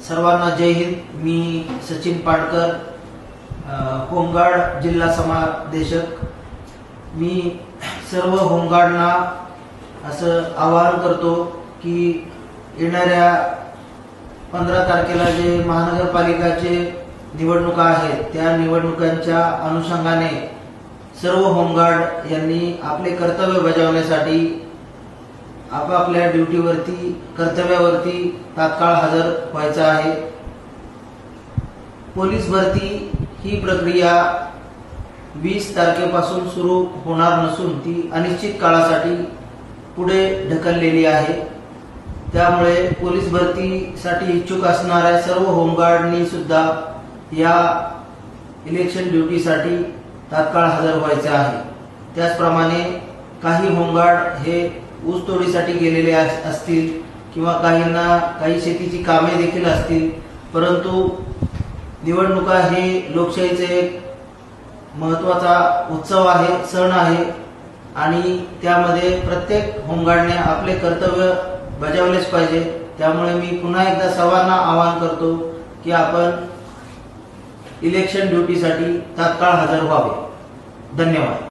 सर्वांना जय हिंद। मी सचिन पाडकर, होमगार्ड जिल्हा समादेशक। मी सर्व होमगार्डना असं आवाहन करतो की येणाऱ्या 15 तारखेला जे महानगरपालिकाचे निवडणुका आहेत त्या निवडणुकांच्या अनुषंगाने सर्व होमगार्ड यांनी आपले कर्तव्य बजावण्यासाठी आपापल्या ड्युटीवरती कर्तव्यावरती तात्काळ हजर व्हायचं आहे। पोलीस भरती ही प्रक्रिया 20 तारखेपासून सुरू होणार नसून ती अनिश्चित काळासाठी पुढे ढकललेली आहे। त्यामुळे पोलीस भरतीसाठी इच्छुक असणाऱ्या सर्व होमगार्डनी सुद्धा या इलेक्शन ड्युटीसाठी तात्काळ हजर व्हायचे आहे। त्याचप्रमाणे काही होमगार्ड हे ऊसतोडीसाठी गेलेले असतील किंवा काहींना काही शेतीची कामे देखील असतील, परंतु निवडणुका हे लोकशाहीचे एक महत्त्वाचा उत्सव आहे, सण आहे आणि त्यामध्ये प्रत्येक होमगार्डने आपले कर्तव्य बजावलेच पाहिजे। त्यामुळे मी पुन्हा एकदा सर्वांना आवाहन करतो की आपण इलेक्शन ड्युटीसाठी तात्काळ हजर व्हावे। धन्यवाद।